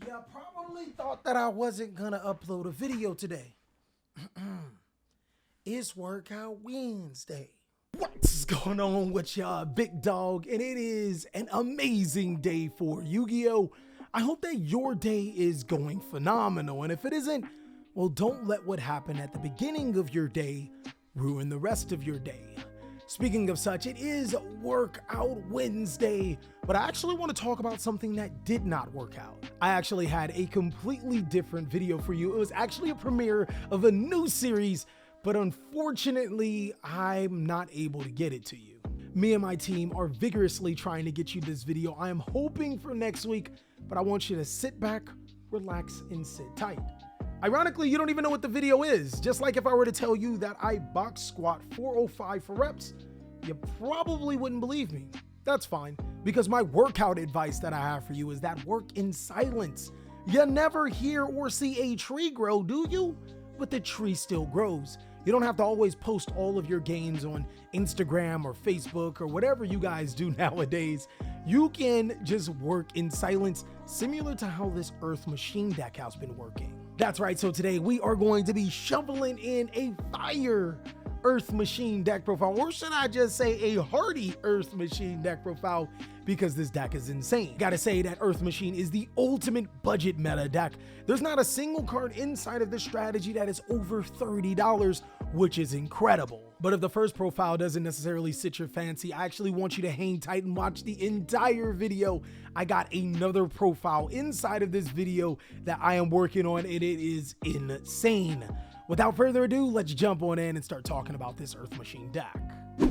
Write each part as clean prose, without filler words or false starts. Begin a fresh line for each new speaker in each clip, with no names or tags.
You probably thought that I wasn't gonna upload a video today. It's Workout Wednesday. What's going on with y'all, big dog? And it is an amazing day for Yu-Gi-Oh! I hope that your day is going phenomenal. And if it isn't, well, don't let what happened at the beginning of your day ruin the rest of your day. Speaking of such, it is Workout Wednesday, but I actually want to talk about something that did not work out. I actually had a completely different video for you. It was actually a premiere of a new series, but unfortunately, I'm not able to get it to you. Me and my team are vigorously trying to get you this video. I am hoping for next week, but I want you to sit back, relax, and sit tight. Ironically, you don't even know what the video is. Just like if I were to tell you that I box squat 405 for reps, you probably wouldn't believe me. That's fine, because my workout advice that I have for you is that work in silence. You never hear or see a tree grow, do you? But the tree still grows. You don't have to always post all of your gains on Instagram or Facebook or whatever you guys do nowadays. You can just work in silence, similar to how this Earth Machine deck has been working. That's right, so today we are going to be shoveling in a fire Earth Machine deck profile, or should I just say a hardy Earth Machine deck profile, because this deck is insane. Gotta say that Earth Machine is the ultimate budget meta deck. There's not a single card inside of this strategy that is over $30, which is incredible. But if the first profile doesn't necessarily sit your fancy, I actually want you to hang tight and watch the entire video. I got another profile inside of this video that I am working on, and it is insane. Without further ado, let's jump on in and start talking about this Earth Machine deck.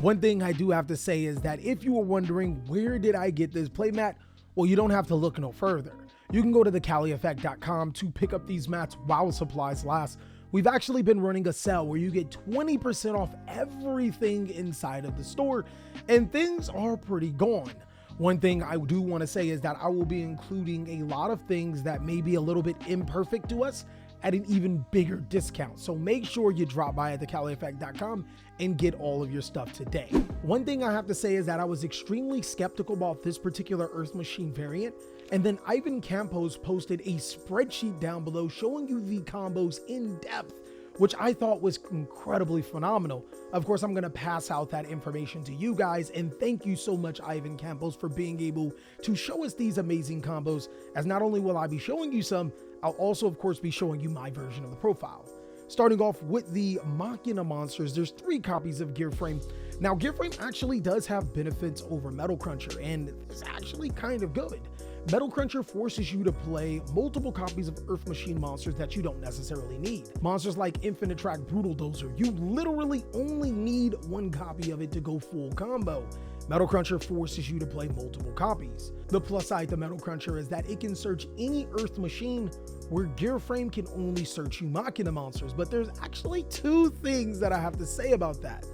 One thing I do have to say is that if you were wondering where did I get this playmat, well, you don't have to look no further. You can go to TheCaliEffect.com to pick up these mats while supplies last. We've actually been running a sale where you get 20% off everything inside of the store, and things are pretty gone. One thing I do want to say is that I will be including a lot of things that may be a little bit imperfect to us at an even bigger discount. So make sure you drop by at TheCaliEffect.com and get all of your stuff today. One thing I have to say is that I was extremely skeptical about this particular Earth Machine variant, and then Ivan Campos posted a spreadsheet down below showing you the combos in depth, which I thought was incredibly phenomenal. Of course, I'm gonna pass out that information to you guys, and thank you so much, Ivan Campos, for being able to show us these amazing combos, as not only will I be showing you some, I'll also, of course, be showing you my version of the profile. Starting off with the Machina monsters, there's 3 copies of Gear Frame. Now, Gear Frame actually does have benefits over Metal Cruncher, and it's actually kind of good. Metal Cruncher forces you to play multiple copies of Earth Machine monsters that you don't necessarily need. Monsters like Infinite Track Brutal Dozer, you literally only need 1 copy of it to go full combo. Metal Cruncher forces you to play multiple copies. The plus side to Metal Cruncher is that it can search any Earth Machine, where Gear Frame can only search you Machina monsters. But there's actually 2 things that I have to say about that.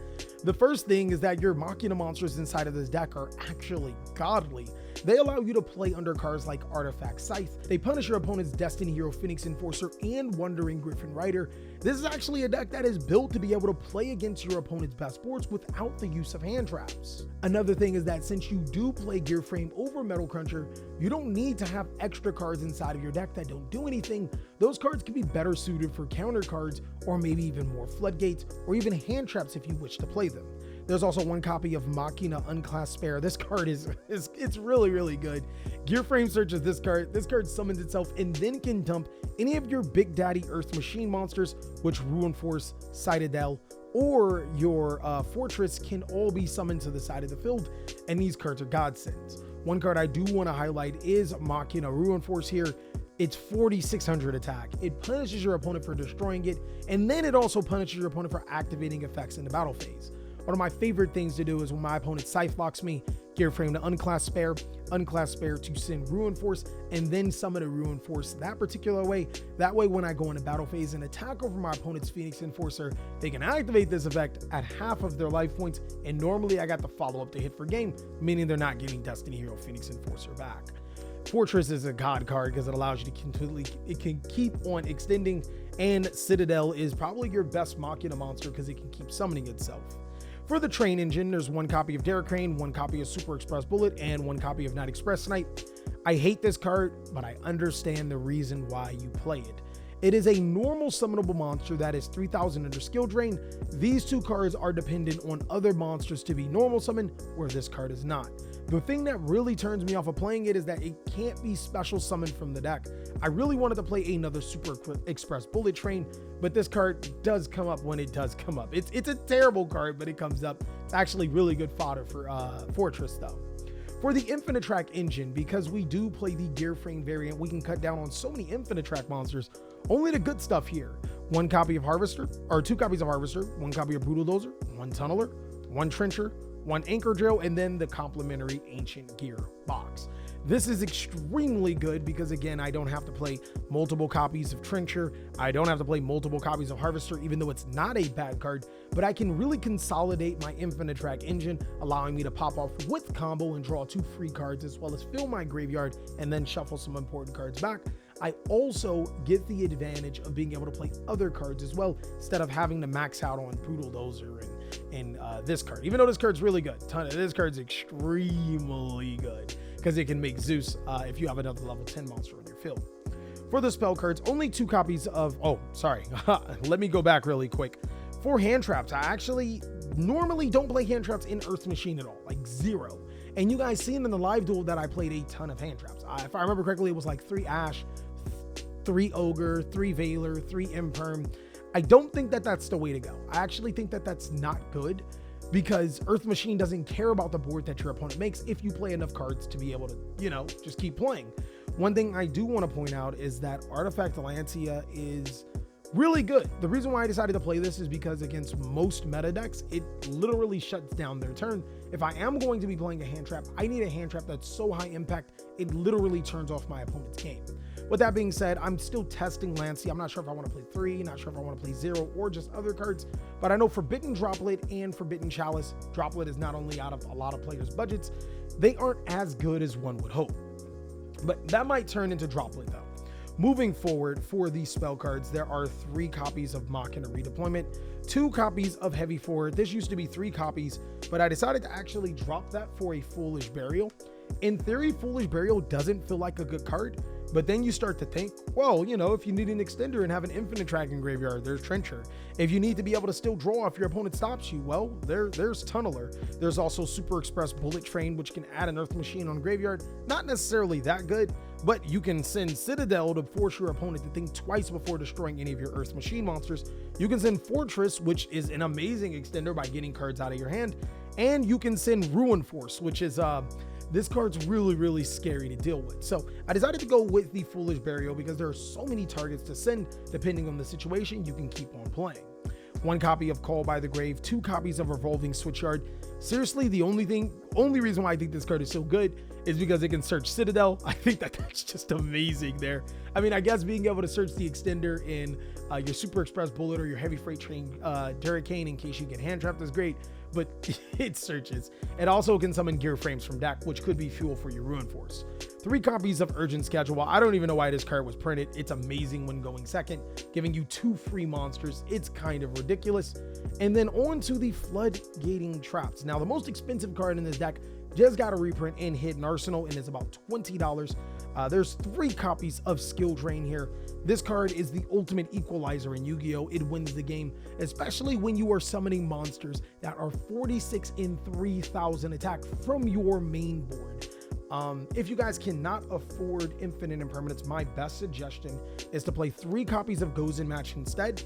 The first thing is that your Machina monsters inside of this deck are actually godly. They allow you to play under cards like Artifact Scythe. They punish your opponent's Destiny Hero Phoenix Enforcer and Wandering Griffin Rider. This is actually a deck that is built to be able to play against your opponent's best boards without the use of hand traps. Another thing is that since you do play Gear Frame over Metal Cruncher, you don't need to have extra cards inside of your deck that don't do anything. Those cards can be better suited for counter cards, or maybe even more floodgates, or even hand traps if you wish to play them. There's also 1 copy of Machina Unclassed Spare. This card it's really good. Gear Frame searches this card. This card summons itself and then can dump any of your Big Daddy Earth Machine monsters, which Ruin Force, Citadel, or your Fortress can all be summoned to the side of the field, and these cards are godsends. One card I do want to highlight is Machina Ruin Force here. It's 4,600 attack. It punishes your opponent for destroying it, and then it also punishes your opponent for activating effects in the battle phase. One of my favorite things to do is when my opponent Scythe blocks me, Gear Frame to Unclassed Spare to send Ruin Force, and then summon a Ruin Force that particular way. That way, when I go into battle phase and attack over my opponent's Phoenix Enforcer, they can activate this effect at half of their life points, and normally I got the follow-up to hit for game, meaning they're not giving Destiny Hero Phoenix Enforcer back. Fortress is a god card because it allows you to it can keep on extending, and Citadel is probably your best Machina monster because it can keep summoning itself. For the train engine, there's 1 copy of Derek Crane, 1 copy of Super Express Bullet, and 1 copy of Night Express Snipe. I hate this card, but I understand the reason why you play it. It is a normal summonable monster that is 3,000 under skill drain. These two cards are dependent on other monsters to be normal summon, where this card is not. The thing that really turns me off of playing it is that it can't be special summoned from the deck. I really wanted to play another Super Express Bullet Train, but this card does come up when it does come up. It's a terrible card, but it comes up. It's actually really good fodder for Fortress though. For the Infinite Track engine, because we do play the Gear Frame variant, we can cut down on so many Infinite Track monsters. Only the good stuff here. 1 copy of Harvester, or 2 copies of Harvester, 1 copy of Brutal Dozer, 1 Tunneler, 1 Trencher, 1 Anchor Drill, and then the complimentary Ancient Gear box. This is extremely good because, again, I don't have to play multiple copies of Trencher. I don't have to play multiple copies of Harvester, even though it's not a bad card, but I can really consolidate my Infinite Track engine, allowing me to pop off with combo and draw 2 free cards, as well as fill my graveyard and then shuffle some important cards back. I also get the advantage of being able to play other cards as well, instead of having to max out on Brutal Dozer and this card. Even though this card's really good, this card's extremely good because it can make Zeus if you have another level 10 monster on your field. For the spell cards, only 2 copies of, oh, sorry, let me go back really quick. For hand traps, I actually normally don't play hand traps in Earth Machine at all, like 0. And you guys seen in the live duel that I played a ton of hand traps. If I remember correctly, it was like 3 Ash, 3 Ogre, 3 Veiler, 3 Imperm. I don't think that that's the way to go. I actually think that that's not good because Earth Machine doesn't care about the board that your opponent makes if you play enough cards to be able to, you know, just keep playing. One thing I do want to point out is that Artifact Lancia is really good. The reason why I decided to play this is because against most meta decks, it literally shuts down their turn. If I am going to be playing a hand trap, I need a hand trap that's so high impact, it literally turns off my opponent's game. With that being said, I'm still testing Lancia. I'm not sure if I want to play 3, not sure if I want to play 0 or just other cards, but I know Forbidden Droplet and Forbidden Chalice, Droplet is not only out of a lot of players' budgets, they aren't as good as one would hope. But that might turn into Droplet though. Moving forward, for these spell cards, there are 3 copies of Machina Redeployment, 2 copies of Heavy Forward. This used to be 3 copies, but I decided to actually drop that for a Foolish Burial. In theory, Foolish Burial doesn't feel like a good card, but then you start to think, well, you know, if you need an extender and have an Infinite Track in graveyard, there's Trencher. If you need to be able to still draw if your opponent stops you, well, there's Tunneler. There's also Super Express Bullet Train, which can add an Earth Machine on graveyard. Not necessarily that good, but you can send Citadel to force your opponent to think twice before destroying any of your Earth Machine monsters. You can send Fortress, which is an amazing extender by getting cards out of your hand. And you can send Ruin Force, which is this card's really scary to deal with. So I decided to go with the Foolish Burial because there are so many targets to send. Depending on the situation, you can keep on playing. 1 copy of Call by the Grave, 2 copies of Revolving Switchyard. Seriously, the only reason why I think this card is so good is because it can search Citadel. I think that that's just amazing there. I mean, I guess being able to search the extender in your Super Express Bullet or your Heavy Freight Train Hurricane in case you get hand trapped is great, but it searches. It also can summon Gear Frames from deck, which could be fuel for your Ruin Force. 3 copies of Urgent Schedule. I don't even know why this card was printed. It's amazing when going second, giving you 2 free monsters. It's kind of ridiculous. And then on to the Floodgating Traps. Now, the most expensive card in this deck just got a reprint in Hidden Arsenal, and it's about $20. There's 3 copies of Skill Drain here. This card is the ultimate equalizer in Yu-Gi-Oh! It wins the game, especially when you are summoning monsters that are 46 in 3,000 attack from your main board. If you guys cannot afford Infinite Impermanence, my best suggestion is to play 3 copies of Gozen Match instead,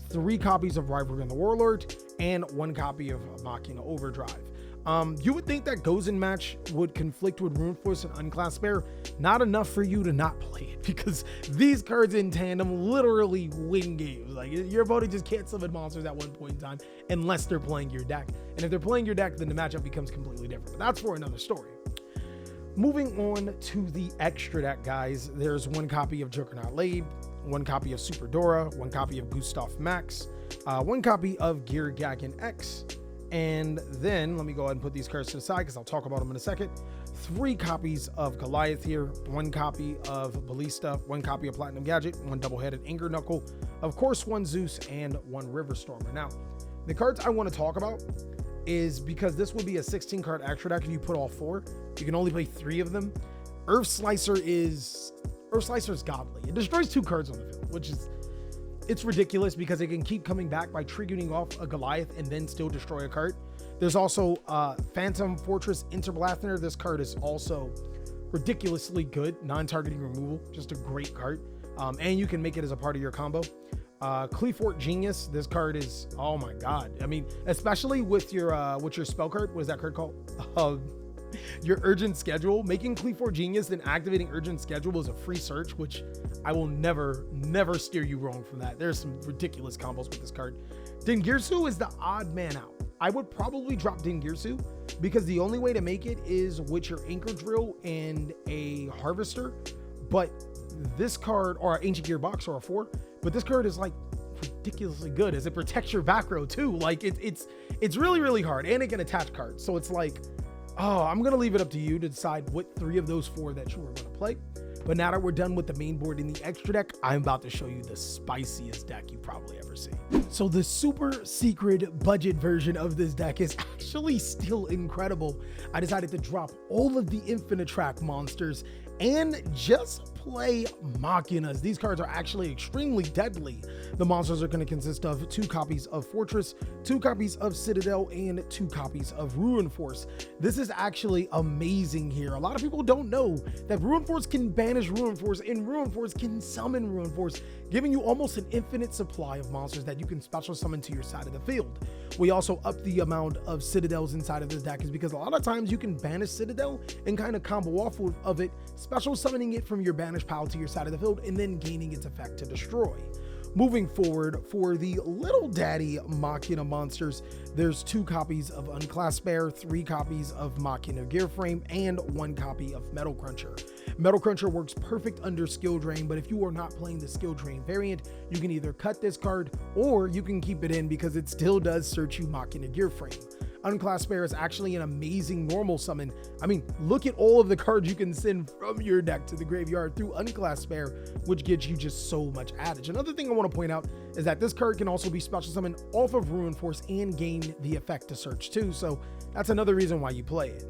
3 copies of Rivalry on the Warlord, and 1 copy of Machina Overdrive. You would think that Gozen Match would conflict with Ruin Force and Unclassed Bear. Not enough for you to not play it, because these cards in tandem literally win games. Like, your opponent just can't summon monsters at one point in time unless they're playing your deck. And if they're playing your deck, then the matchup becomes completely different. But that's for another story. Moving on to the extra deck, guys, there's 1 copy of Juggernaut Lade, 1 copy of Super Dora, 1 copy of Gustav Max, 1 copy of Gear Gagan X, and then let me go ahead and put these cards to the side because I'll talk about them in a second. 3 copies of Goliath here, 1 copy of Ballista, 1 copy of Platinum Gadget, 1 double-headed Anger Knuckle, of course 1 Zeus, and 1 River Stormer. Now, the cards I want to talk about is because this would be a 16 card extra deck if you put all 4. You can only play 3 of them. Earth Slicer is godly. It destroys 2 cards on the field, which is, it's ridiculous because it can keep coming back by triggering off a Goliath and then still destroy a card. There's also Phantom Fortress Interblaster. This card is also ridiculously good. Non-targeting removal, just a great card. And you can make it as a part of your combo. Cleefort Genius. This card is, oh my god. I mean, especially with your spell card. What is that card called? Your Urgent Schedule. Making Cleefort Genius, then activating Urgent Schedule is a free search, which I will never steer you wrong from that. There's some ridiculous combos with this card. Dingirsu is the odd man out. I would probably drop Dingirsu because the only way to make it is with your Anchor Drill and a Harvester. But this card, or an Ancient Gearbox or a 4, but this card is like ridiculously good as it protects your back row too. Like it's really hard, and it can attach cards. So it's like, oh, I'm gonna leave it up to you to decide what 3 of those 4 that you are gonna play. But now that we're done with the main board in the extra deck, I'm about to show you the spiciest deck you've probably ever seen. So the super secret budget version of this deck is actually still incredible. I decided to drop all of the Infinite Track monsters and just play Machinas. These cards are actually extremely deadly. The monsters are going to consist of 2 copies of Fortress, 2 copies of Citadel, and 2 copies of Ruin Force. This is actually amazing here. A lot of people don't know that Ruin Force can banish Ruin Force and Ruin Force can summon Ruin Force, giving you almost an infinite supply of monsters that you can special summon to your side of the field. We also up the amount of Citadels inside of this deck is because a lot of times you can banish Citadel and kind of combo off of it, special summoning it from your banish pile to your side of the field and then gaining its effect to destroy. Moving forward, for the Little Daddy Machina monsters, there's 2 copies of Unclasped Bear, 3 copies of Machina Gear Frame, and 1 copy of Metal Cruncher. Metal Cruncher works perfect under Skill Drain, but if you are not playing the Skill Drain variant, you can either cut this card or you can keep it in because it still does search you Machina Gear Frame. Unclasped Bear is actually an amazing normal summon. I mean, look at all of the cards you can send from your deck to the graveyard through Unclasped Bear, which gets you just so much adage. Another thing I want to point out is that this card can also be special summoned off of Ruin Force and gain the effect to search too, so that's another reason why you play it.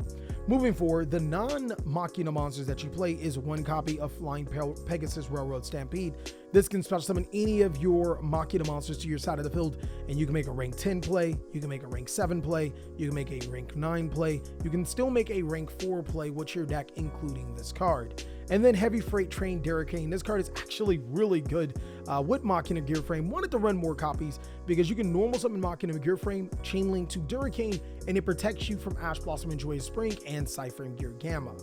Moving forward, the non-Machina monsters that you play is 1 copy of Flying Pegasus Railroad Stampede. This can special summon any of your Machina monsters to your side of the field, and you can make a rank 10 play, you can make a rank 7 play, you can make a rank 9 play, you can still make a rank 4 play with your deck, including this card. And then Heavy Freight Train Derricane. This card is actually really good with Machina Gear Frame. Wanted to run more copies because you can normal summon Machina Gear Frame, Chain Link to Derricane, and it protects you from Ash Blossom and Joyous Spring and Cyframe Gear Gamma.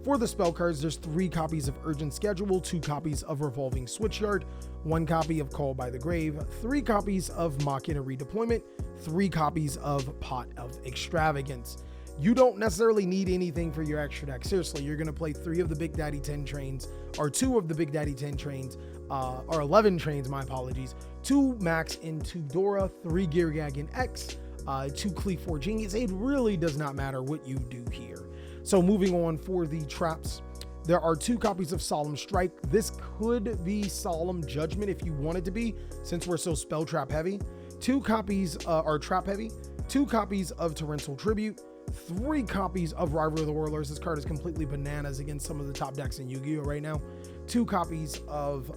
For the spell cards, there's 3 copies of Urgent Schedule, 2 copies of Revolving Switchyard, 1 copy of Call by the Grave, 3 copies of Machina Redeployment, 3 copies of Pot of Extravagance. You don't necessarily need anything for your extra deck. Seriously, you're going to play 3 of the Big Daddy 10 trains, or 2 of the Big Daddy 10 trains, or 11 trains, my apologies, 2 Max and 2 Dora, 3 Geargag and X, 2 Cleefort Genius. It really does not matter what you do here. So moving on, for the traps, there are 2 copies of Solemn Strike. This could be Solemn Judgment if you want it to be, since we're so spell trap heavy. 2 copies are trap heavy, 2 copies of Torrential Tribute, 3 copies of Rival of the Warlords. This card is completely bananas against some of the top decks in Yu-Gi-Oh right now. 2 copies of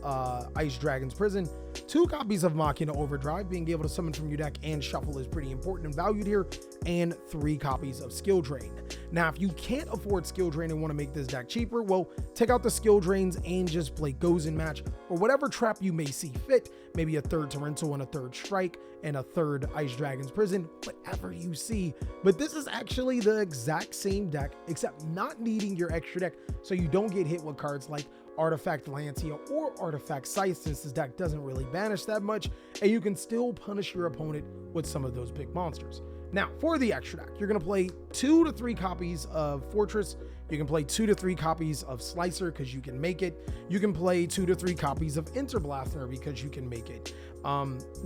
Ice Dragon's Prison, 2 copies of Machina Overdrive. Being able to summon from your deck and shuffle is pretty important and valued here, and 3 copies of Skill Drain. Now, if you can't afford Skill Drain and want to make this deck cheaper, well, take out the Skill Drains and just play Gozen Match, or whatever trap you may see fit. Maybe a 3rd Torrential and a 3rd Strike and a 3rd Ice Dragon's Prison, whatever you see. But this is actually the exact same deck, except not needing your extra deck, so you don't get hit with cards like Artifact Lancia or Artifact Scythe, since this deck doesn't really banish that much, and you can still punish your opponent with some of those big monsters. Now, for the extra deck, you're going to play 2 to 3 copies of Fortress. You can play 2 to 3 copies of Slicer because you can make it. You can play 2 to 3 copies of Interblaster because you can make it.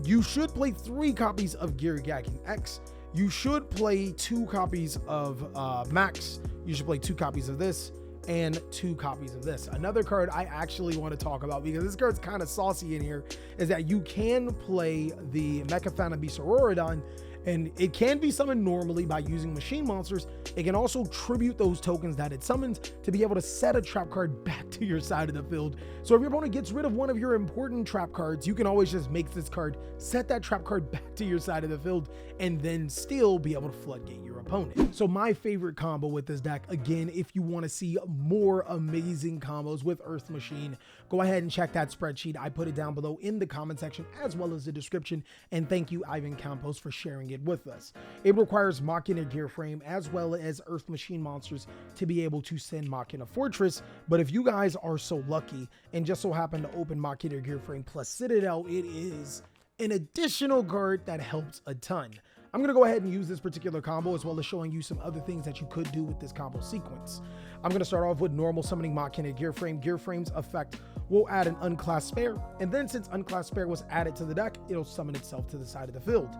You should play 3 copies of Geargag and X. You should play 2 copies of Max. You should play 2 copies of this and 2 copies of this. Another card I actually want to talk about, because this card's kind of saucy in here, is that you can play the Mechathana Beast Auroradon, And it can be summoned normally by using machine monsters. It can also tribute those tokens that it summons to be able to set a trap card back to your side of the field. So if your opponent gets rid of one of your important trap cards, you can always just make this card, set that trap card back to your side of the field, and then still be able to floodgate your opponent. So my favorite combo with this deck, again, if you want to see more amazing combos with Earth Machine, go ahead and check that spreadsheet. I put it down below in the comment section as well as the description. And thank you, Ivan Campos, for sharing it with us. It requires Machina Gear Frame as well as Earth Machine monsters to be able to send Machina Fortress. But if you guys are so lucky and just so happen to open Machina Gear Frame plus Citadel, it is an additional card that helps a ton. I'm going to go ahead and use this particular combo as well as showing you some other things that you could do with this combo sequence. I'm going to start off with normal summoning Machina Gear Frame. Gear Frame's effect will add an unclassed spare, and then since unclassed spare was added to the deck, it'll summon itself to the side of the field.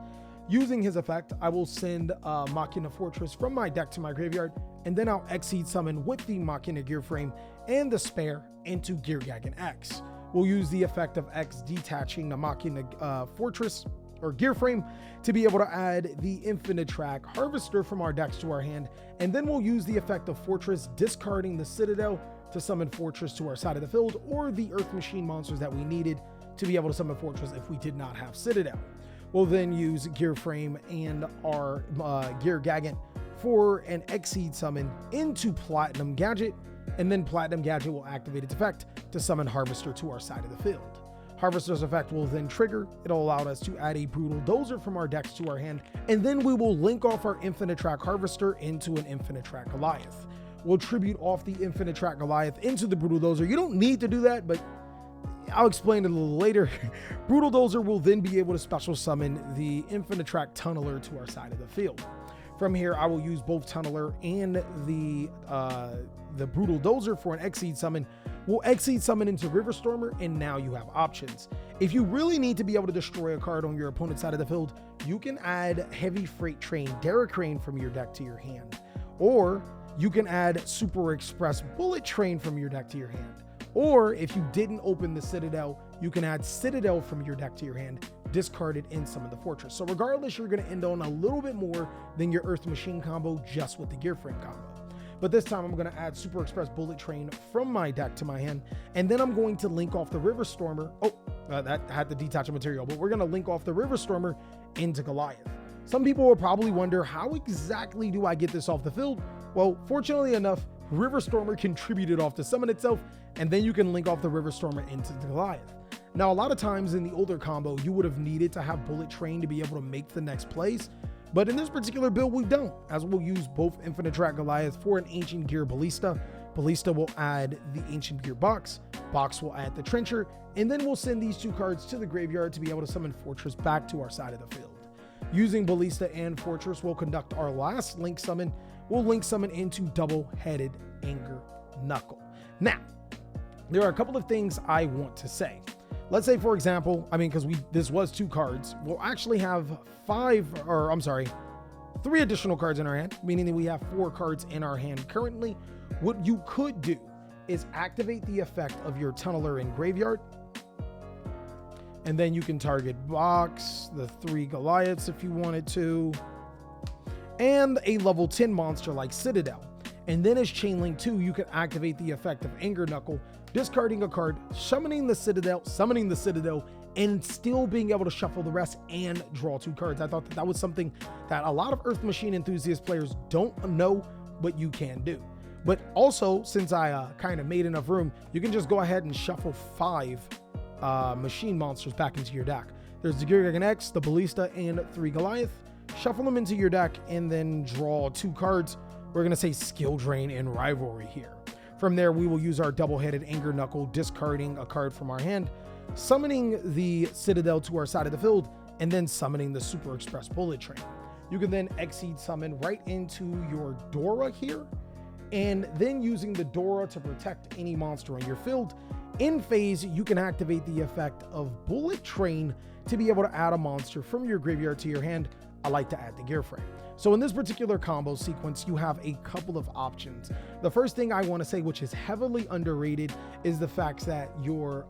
Using his effect, I will send Machina Fortress from my deck to my graveyard, and then I'll Exceed summon with the Machina Gear Frame and the spare into Gear Gagan X. We'll use the effect of X detaching the Machina Fortress or Gear Frame to be able to add the Infinite Track Harvester from our decks to our hand, and then we'll use the effect of Fortress discarding the Citadel to summon Fortress to our side of the field, or the Earth Machine monsters that we needed to be able to summon Fortress if we did not have Citadel. We'll then use Gear Frame and our Gear Gagan for an Exceed summon into Platinum Gadget, and then Platinum Gadget will activate its effect to summon Harvester to our side of the field. Harvester's effect will then trigger. It'll allow us to add a Brutal Dozer from our decks to our hand, and then we will link off our Infinite Track Harvester into an Infinite Track Goliath. We'll tribute off the Infinite Track Goliath into the Brutal Dozer. You don't need to do that, but I'll explain it a little later. Brutal Dozer will then be able to special summon the Infinite Track Tunneler to our side of the field. From here, I will use both Tunneler and the Brutal Dozer for an Exceed summon. We'll Exceed summon into River Stormer, and now you have options. If you really need to be able to destroy a card on your opponent's side of the field, you can add Heavy Freight Train Derrick Crane from your deck to your hand. Or you can add Super Express Bullet Train from your deck to your hand. Or if you didn't open the Citadel, you can add Citadel from your deck to your hand, discard it, and summon the Fortress. So regardless, you're going to end on a little bit more than your Earth Machine combo just with the Gear Frame combo. But this time I'm going to add Super Express Bullet Train from my deck to my hand, and then I'm going to link off the River Stormer. That had to detach a material, but we're going to link off the River Stormer into Goliath. Some people will probably wonder, how exactly do I get this off the field? Well, fortunately enough, River Stormer contributed off to summon itself, and then you can link off the River Stormer into the Goliath. Now, a lot of times in the older combo, you would have needed to have Bullet Train to be able to make the next plays. But in this particular build, we don't, as we'll use both Infinite Track Goliath for an Ancient Gear Ballista. Ballista will add the Ancient Gear Box. Box will add the Trencher. And then we'll send these two cards to the graveyard to be able to summon Fortress back to our side of the field. Using Ballista and Fortress, we'll conduct our last Link Summon. We'll Link Summon into Double-Headed Anger Knuckle. Now, there are a couple of things I want to say. Let's say, for example, because this was 2 cards, we'll actually have 3 additional cards in our hand, meaning that we have 4 cards in our hand currently. What you could do is activate the effect of your Tunneler in graveyard, and then you can target Box, the 3 Goliaths if you wanted to, and a level 10 monster like Citadel. And then as Chainlink 2, you can activate the effect of Anger Knuckle, discarding a card, summoning the Citadel, and still being able to shuffle the rest and draw 2 cards. I thought that was something that a lot of Earth Machine enthusiast players don't know, but you can do. But also, since I kind of made enough room, you can just go ahead and shuffle 5 machine monsters back into your deck. There's the Gear Gagan X, the Ballista, and 3 Goliath. Shuffle them into your deck and then draw 2 cards. We're going to say Skill Drain and Rivalry here. From there, we will use our Double-Headed Anger Knuckle, discarding a card from our hand, summoning the Citadel to our side of the field, and then summoning the Super Express Bullet Train. You can then Exceed summon right into your Dora here, and then using the Dora to protect any monster on your field. In phase, you can activate the effect of Bullet Train to be able to add a monster from your graveyard to your hand. I like to add the Gear Frame. So in this particular combo sequence, you have a couple of options. The first thing I want to say, which is heavily underrated, is the fact that your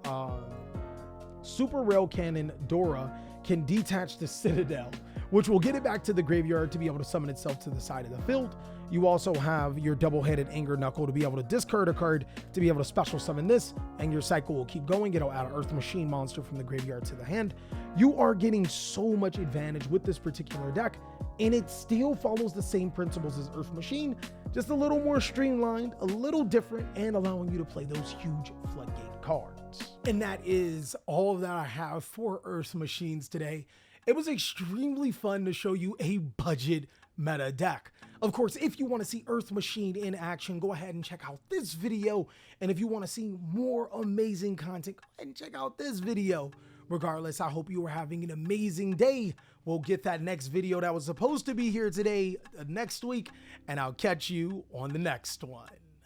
Super Rail Cannon Dora can detach the Citadel, which will get it back to the graveyard to be able to summon itself to the side of the field. You also have your double-headed Anger Knuckle to be able to discard a card to be able to special summon this, and your cycle will keep going. It'll add an Earth Machine monster from the graveyard to the hand. You are getting so much advantage with this particular deck, and it still follows the same principles as Earth Machine, just a little more streamlined, a little different, and allowing you to play those huge floodgate cards. And that is all that I have for Earth Machines today. It was extremely fun to show you a budget meta deck. Of course, if you want to see Earth Machine in action, go ahead and check out this video. And if you want to see more amazing content, go ahead and check out this video. Regardless, I hope you are having an amazing day. We'll get that next video that was supposed to be here today, next week, and I'll catch you on the next one.